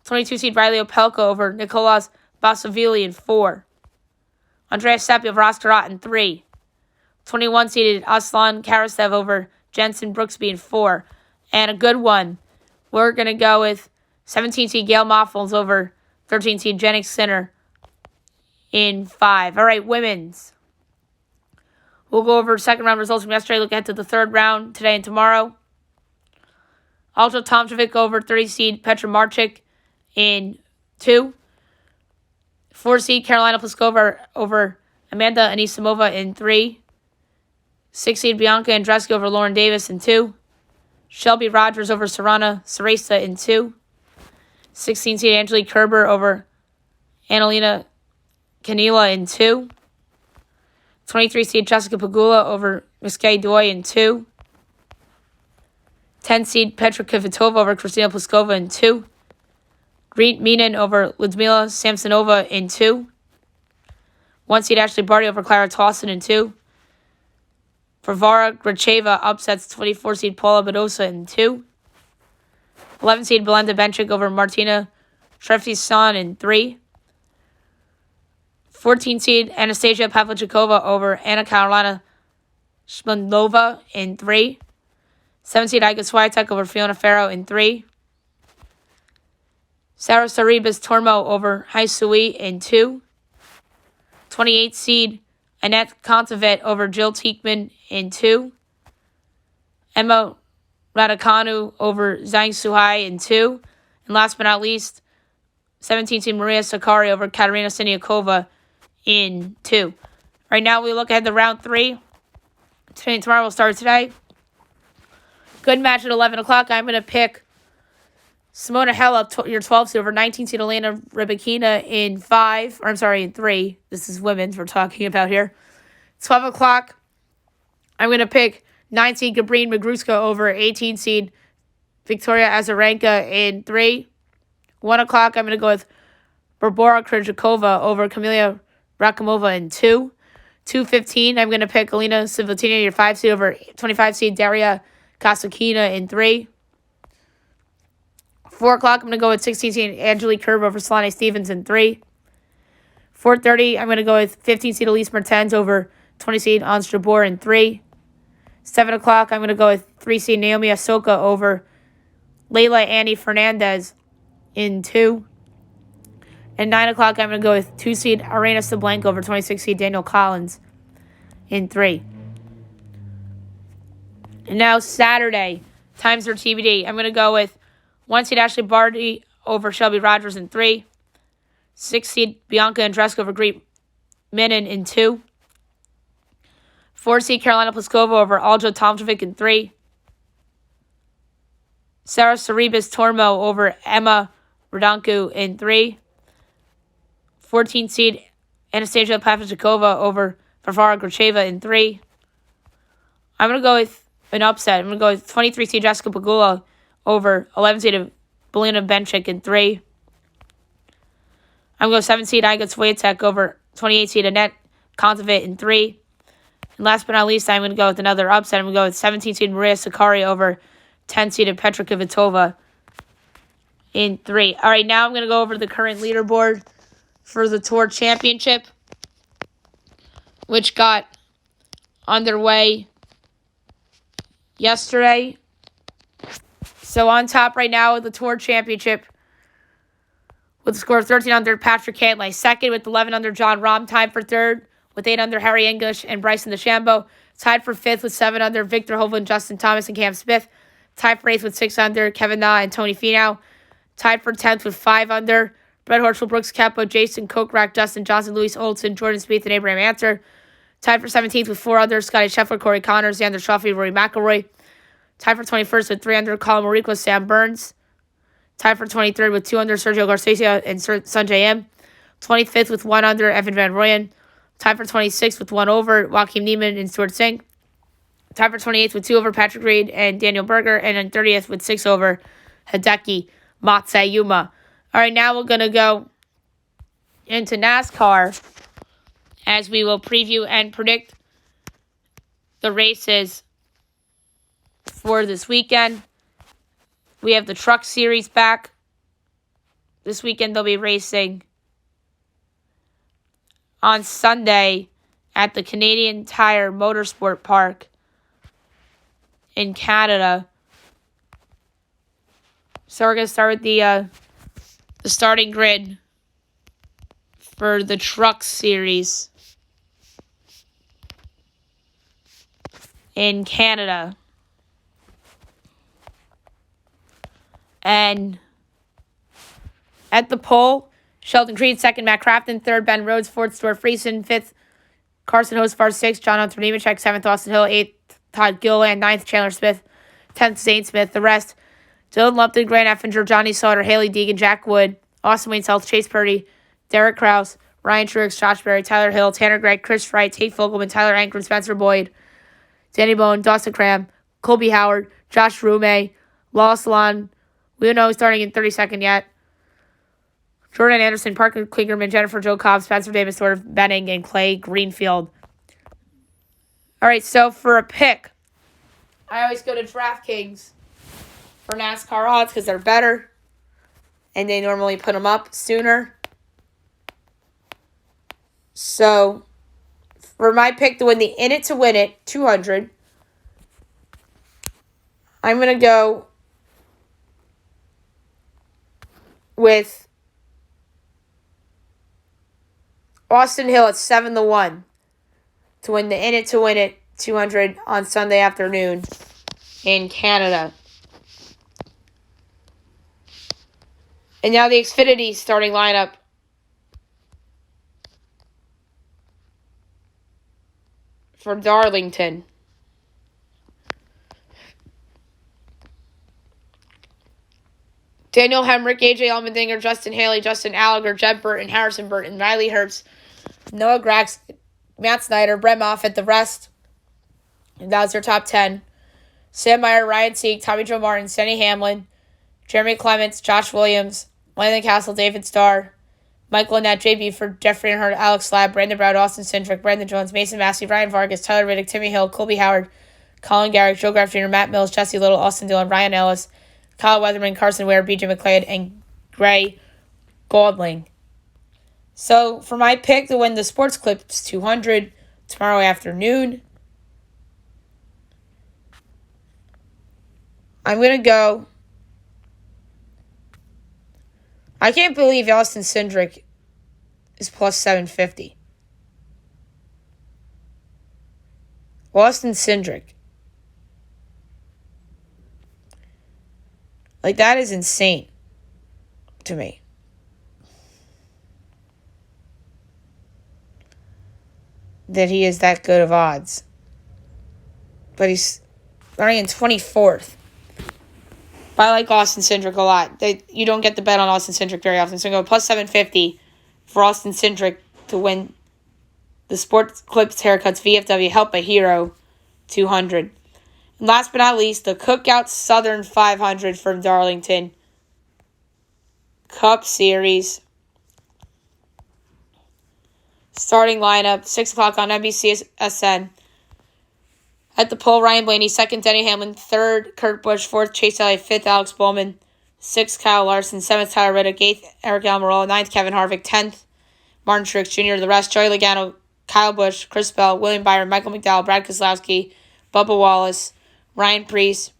22 seed Riley Opelka over Nicolas Basilashvili in 4. Andreas Seppi over Oscar Rott in 3. 21 seeded Aslan Karastev over Jensen Brooksby in 4. And a good one, we're going to go with 17 seed Gail Monfils over 13 seed Jannik Sinner in 5. All right, women's. We'll go over second round results from yesterday. Look ahead to the third round today and tomorrow. Also, Tomčević over 30 seed Petra Marčić in 2. 4 seed Carolina Pliskova over Amanda Anisimova in 3. 6 seed Bianca Andreescu over Lauren Davis in 2. Shelby Rogers over Sorana Ceresa in 2. 16 seed Angelique Kerber over Annalena Canila in 2. 23 seed Jessica Pegula over Miskay Doi in 2. 10 seed Petra Kvitova over Kristina Pliskova in 2. Greet Meenan over Lyudmila Samsonova in 2. 1 seed Ashley Barty over Clara Tauson in 2. Varvara Gracheva upsets 24 seed Paula Badosa in 2. 11 seed Belinda Bencic over Martina Trevisan in 3. 14 seed Anastasia Pavlyuchova over Anna Carolina Shmundlova in 3. 7 seed Iga Swiatek over Fiona Ferro in 3. Sarah Sorribes Tormo over Hai Sui in 2. 28 seed Annette Kontaveit over Jill Teekman in 2. Emma Raducanu over Zhang Suhai in 2. And last but not least, 17 seed Maria Sakkari over Katerina Siniakova in 2. Right now we look ahead to round 3. Today and tomorrow will start today. Good match at 11 o'clock. I'm going to pick Simona Halep, your 12 seed over 19 seed Elena Rybakina in 3. This is women's we're talking about here. 12 o'clock. I'm going to pick 9 seed Gabrine Muguruza over 18 seed Victoria Azarenka in 3. 1 o'clock. I'm going to go with Barbora Krejcikova over Kamila Rakimova in 2. 2:15. I'm going to pick Alina Svitolina, your 5 seed over 25 seed Daria Kasatkina in 3. 4 o'clock, I'm going to go with 16 seed Angelique Kerber over Solane Stevens in 3. 4:30, I'm going to go with 15 seed Elise Mertens over 20 seed Ons Jabeur in 3. 7 o'clock, I'm going to go with 3 seed Naomi Osaka over Leylah Annie Fernandez in 2. And 9 o'clock, I'm going to go with 2 seed Aryna Sabalenka over 26 seed Danielle Collins in 3. And now Saturday, times are TBD. I'm going to go with 1 seed Ashley Barty over Shelby Rogers in 3. 6 seed Bianca Andreescu over Greet Minnen in 2. 4 seed Carolina Pliskova over Alja Tomčević in 3. Sarah Sorribes Tormo over Emma Raducanu in 3. 14 seed Anastasia Pavlyuchova over Varvara Gracheva in 3. I'm going to go with an upset. I'm going to go with 23 seed Jessica Pegula over 11 seed Belina Bencic in 3. I'm going to go 7 seed Iga Swiatek over 28 seed Annette Kontaveit in 3. And last but not least, I'm going to go with another upset. I'm going to go with 17 seed Maria Sakkari over 10 seed Petra Kvitova in 3. All right, now I'm going to go over the current leaderboard for the Tour Championship, which got underway yesterday. So on top right now with the Tour Championship, with a score of 13 under, Patrick Cantlay. Second with 11 under, John Rahm. Tied for third with 8 under, Harry English and Bryson DeChambeau. Tied for fifth with 7 under, Victor Hovland, Justin Thomas, and Cam Smith. Tied for eighth with 6 under, Kevin Na and Tony Finau. Tied for 10th with 5 under, Brett Horschel, Brooks Koepka, Jason Kokrak, Dustin Johnson, Louis Oldson, Jordan Spieth, and Abraham Ancer. Tied for 17th with 4 under, Scotty Scheffler, Corey Connors, Xander Schauffele, Rory McIlroy. Tied for 21st with 3 under, Colin Morikawa, Sam Burns. Tied for 23rd with 2 under, Sergio Garcia and Sungjae Im. 25th with 1 under, Evan Van Rooyen. Tied for 26th with 1 over, Joaquin Niemann and Stuart Singh. Tied for 28th with 2 over, Patrick Reed and Daniel Berger. And then 30th with 6 over, Hideki Matsuyama. All right, now we're going to go into NASCAR as we will preview and predict the races for this weekend. We have the Truck Series back. This weekend they'll be racing on Sunday at the Canadian Tire Motorsport Park in Canada. So we're going to start with the starting grid for the Truck Series in Canada. And at the pole, Sheldon Creed, second, Matt Crafton, third, Ben Rhodes, fourth, Stuart Friesen, fifth, Carson Hocevar, sixth, John Hunter Nemechek, seventh, Austin Hill, eighth, Todd Gilliland, ninth, Chandler Smith, 10th, Zane Smith. The rest, Dylan Lupton, Grant Effinger, Johnny Sauter, Haley Deegan, Jack Wood, Austin Wayne Self, Chase Purdy, Derek Krause, Ryan Truex, Josh Berry, Tyler Hill, Tanner Gregg, Chris Wright, Tate Fogelman, Tyler Ankrum, Spencer Boyd, Danny Bone, Dawson Cram, Colby Howard, Josh Rume, Lawless Salon. We don't know who's starting in 32nd yet. Jordan Anderson, Parker Kligerman, Jennifer Jo Cobb, Spencer Davis, Sort of Benning, and Clay Greenfield. All right, so for a pick, I always go to DraftKings for NASCAR odds because they're better, and they normally put them up sooner. So for my pick to win the In It to Win It 200, I'm going to go with Austin Hill at 7-1 to win the In It to Win It 200 on Sunday afternoon in Canada. And now the Xfinity starting lineup. For Darlington. Daniel Hemrick, A.J. Allmendinger, Justin Haley, Justin Allgaier, Jed Burton, Harrison Burton, Riley Herbst, Noah Grax, Matt Snyder, Brett Moffitt, the rest. And that was their top 10. Sam Meyer, Ryan Sieg, Tommy Joe Martin, Senny Hamlin, Jeremy Clements, Josh Williams, Landon Castle, David Starr, Michael Annette, Jay Buford, Jeffrey Earnhardt, Alex Slab, Brandon Brown, Austin Cindric, Brandon Jones, Mason Massey, Ryan Vargas, Tyler Riddick, Timmy Hill, Colby Howard, Colin Garrick, Joe Graf Jr., Matt Mills, Jesse Little, Austin Dillon, Ryan Ellis, Kyle Weatherman, Carson Ware, BJ McLeod, and Gray Goldling. So, for my pick to win the Sports Clips 200 tomorrow afternoon, I'm going to go. I can't believe Austin Cindric is plus 750. Austin Cindric. Like, that is insane to me. That he is that good of odds. But he's running in 24th. But I like Austin Cindric a lot. You don't get the bet on Austin Cindric very often. So I'm going to go plus 750 for Austin Cindric to win the Sports Clips Haircuts VFW Help a Hero 200. And last but not least, the Cookout Southern 500 from Darlington Cup Series. Starting lineup, 6 o'clock on NBCSN. At the pole, Ryan Blaney. 2nd, Denny Hamlin. 3rd, Kurt Busch. 4th, Chase Elliott. 5th, Alex Bowman. 6th, Kyle Larson. 7th, Tyler Reddick. 8th, Eric Almirola. 9th, Kevin Harvick. 10th, Martin Truex Jr. The rest, Joey Logano, Kyle Busch, Chris Bell, William Byron, Michael McDowell, Brad Keselowski, Bubba Wallace, Ryan Preece,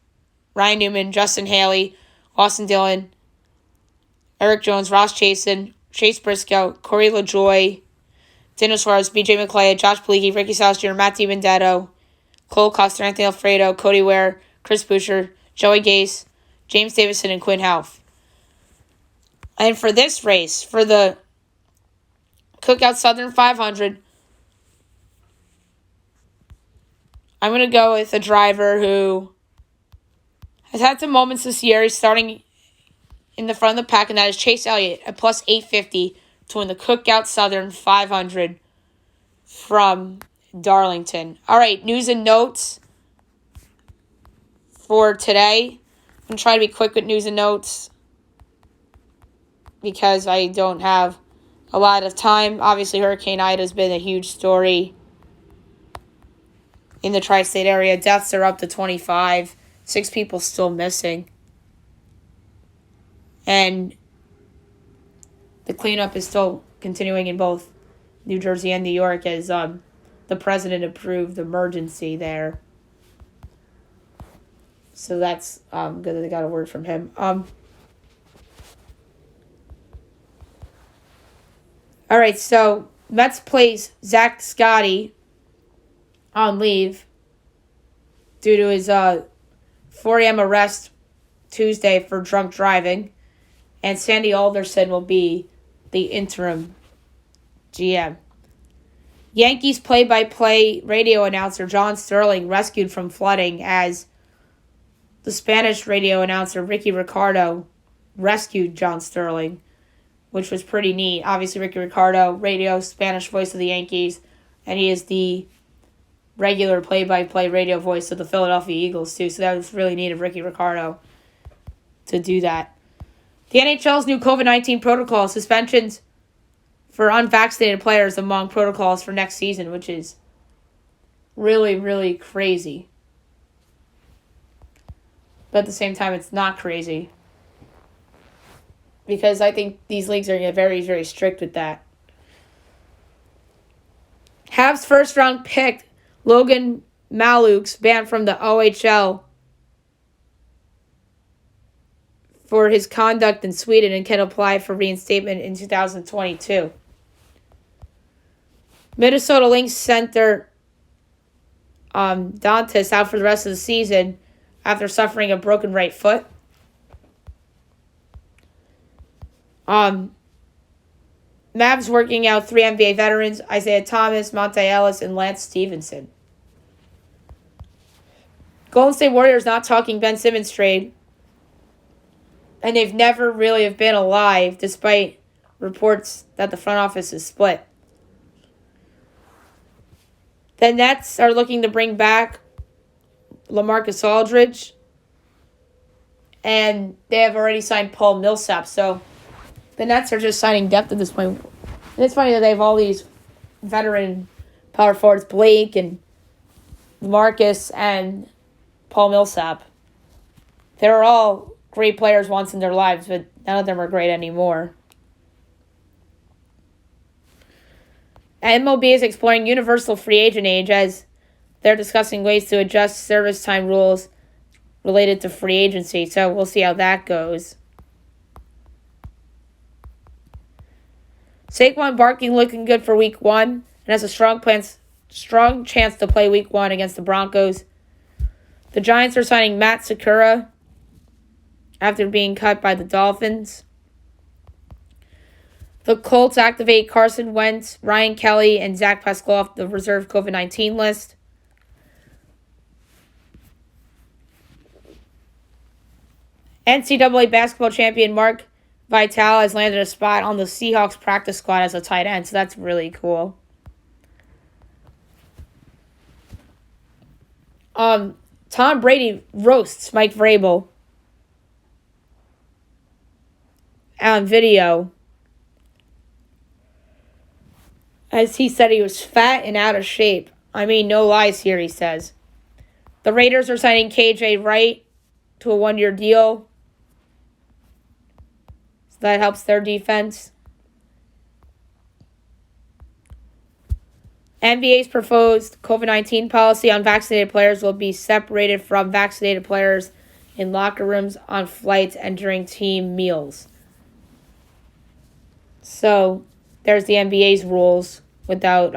Ryan Newman, Justin Haley, Austin Dillon, Eric Jones, Ross Chasen, Chase Briscoe, Corey LaJoie, Daniel Suarez, BJ McLeod, Josh Pelleggi, Ricky Styles Jr., Matt DiBenedetto, Cole Custer, Anthony Alfredo, Cody Ware, Chris Buescher, Joey Gase, James Davison, and Quinn Houff. And for this race, for the Cookout Southern 500, I'm going to go with a driver who has had some moments this year. He's starting in the front of the pack, and that is Chase Elliott at plus 850 to win the Cookout Southern 500 from Darlington. All right, news and notes for today. I'm going to try to be quick with news and notes because I don't have a lot of time. Obviously, Hurricane Ida has been a huge story in the tri-state area. Deaths are up to 25. 6 people still missing. And the cleanup is still continuing in both New Jersey and New York as the president approved the emergency there. So that's good that they got a word from him. All right, so Mets plays Zach Scotty on leave due to his 4 a.m. arrest Tuesday for drunk driving. And Sandy Alderson will be the interim GM. Yankees play-by-play radio announcer John Sterling rescued from flooding as the Spanish radio announcer Ricky Ricardo rescued John Sterling, which was pretty neat. Obviously, Ricky Ricardo, radio Spanish voice of the Yankees, and he is the regular play-by-play radio voice of the Philadelphia Eagles, too. So that was really neat of Ricky Ricardo to do that. The NHL's new COVID-19 protocol, suspensions for unvaccinated players among protocols for next season, which is really, really crazy. But at the same time, it's not crazy, because I think these leagues are going to get very, very strict with that. Habs first-round pick Logan Maluke's banned from the OHL for his conduct in Sweden and can apply for reinstatement in 2022. Minnesota Lynx center Dantas out for the rest of the season after suffering a broken right foot. Mavs working out 3 NBA veterans, Isaiah Thomas, Monte Ellis, and Lance Stevenson. Golden State Warriors not talking Ben Simmons trade. And they've never really have been alive, despite reports that the front office is split. The Nets are looking to bring back LaMarcus Aldridge. And they have already signed Paul Millsap. So the Nets are just signing depth at this point. And it's funny that they have all these veteran power forwards, Blake and LaMarcus and Paul Millsap. They were all great players once in their lives, but none of them are great anymore. MLB is exploring universal free agent age as they're discussing ways to adjust service time rules related to free agency. So we'll see how that goes. Saquon Barkley looking good for Week 1 and has a strong chance to play Week 1 against the Broncos. The Giants are signing Matt Sakura after being cut by the Dolphins. The Colts activate Carson Wentz, Ryan Kelly, and Zach Pascal off the reserve COVID-19 list. NCAA basketball champion Mark Vital has landed a spot on the Seahawks practice squad as a tight end, so that's really cool. Tom Brady roasts Mike Vrabel on video as he said he was fat and out of shape. I mean, no lies here, he says. The Raiders are signing KJ Wright to a 1-year deal. So that helps their defense. NBA's proposed COVID-19 policy on vaccinated players will be separated from vaccinated players in locker rooms, on flights, and during team meals. So there's the NBA's rules without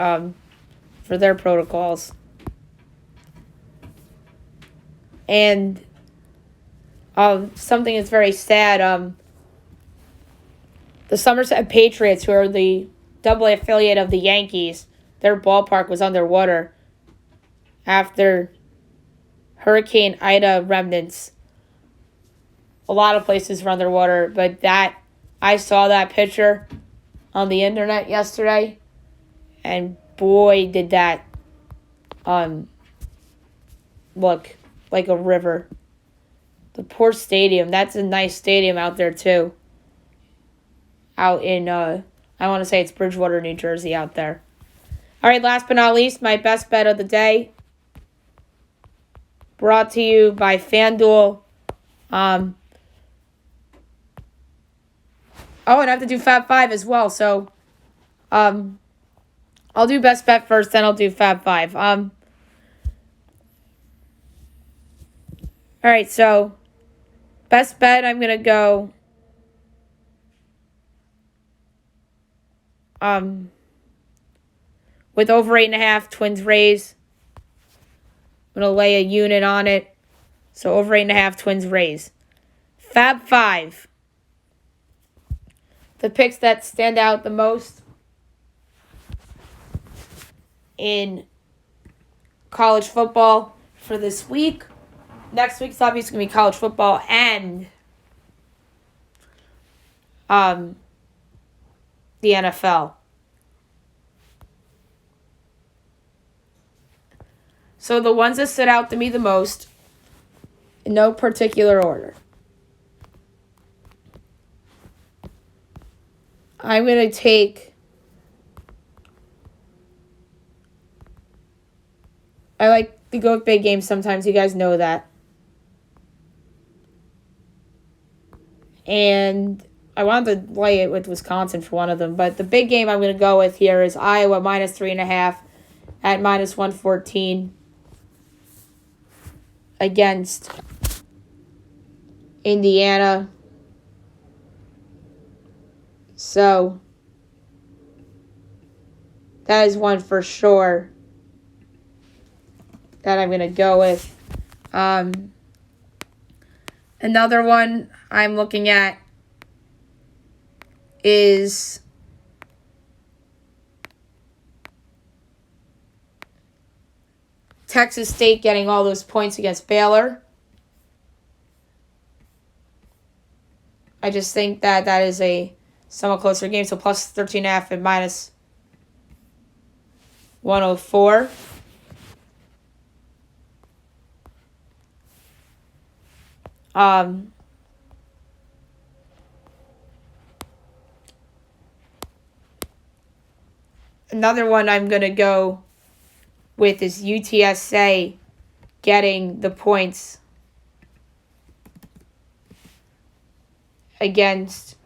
for their protocols. And something that's very sad, the Somerset Patriots, who are the AA affiliate of the Yankees, their ballpark was underwater after Hurricane Ida remnants. A lot of places were underwater, but I saw that picture on the internet yesterday, and boy, did that look like a river. The poor stadium. That's a nice stadium out there too. Out in I want to say it's Bridgewater, New Jersey, out there. All right, last but not least, my best bet of the day, brought to you by FanDuel. And I have to do Fab 5 as well. So, I'll do best bet first, then I'll do Fab 5. All right, so best bet, I'm going to go with over 8.5, Twins Rays. I'm going to lay a unit on it. So over 8.5, Twins Rays. Fab 5. The picks that stand out the most in college football for this week. Next week's obviously going to be college football and the NFL. So the ones that stood out to me the most, in no particular order. I'm going to take... I like to go with big games sometimes. You guys know that. And I wanted to lay it with Wisconsin for one of them. But the big game I'm going to go with here is Iowa minus 3.5 at minus 114 against Indiana. So that is one for sure that I'm going to go with. Another one I'm looking at is Texas State getting all those points against Baylor. I just think that is a somewhat closer game. So plus 13.5 and minus 104. Another one I'm going to go with is UTSA getting the points against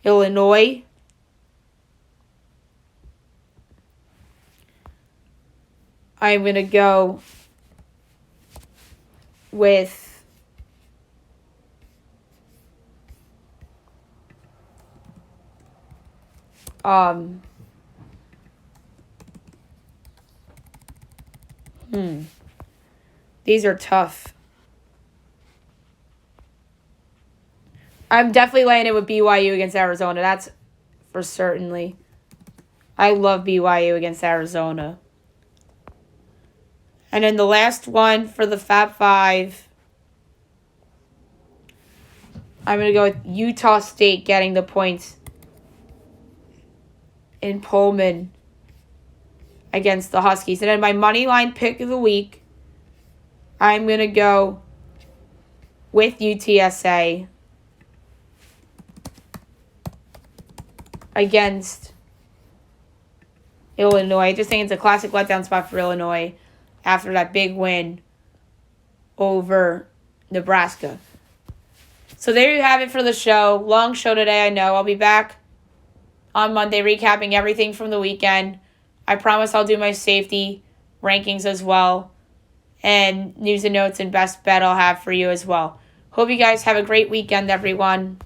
Illinois. I'm going to go with these are tough. I'm definitely laying it with BYU against Arizona. That's for certainly. I love BYU against Arizona. And then the last one for the Fab Five, I'm going to go with Utah State getting the points in Pullman against the Huskies. And then my money line pick of the week, I'm going to go with UTSA against Illinois. I just think it's a classic letdown spot for Illinois after that big win over Nebraska. So there you have it for the show. Long show today, I know. I'll be back on Monday recapping everything from the weekend. I promise I'll do my safety rankings as well. And news and notes and best bet I'll have for you as well. Hope you guys have a great weekend, everyone.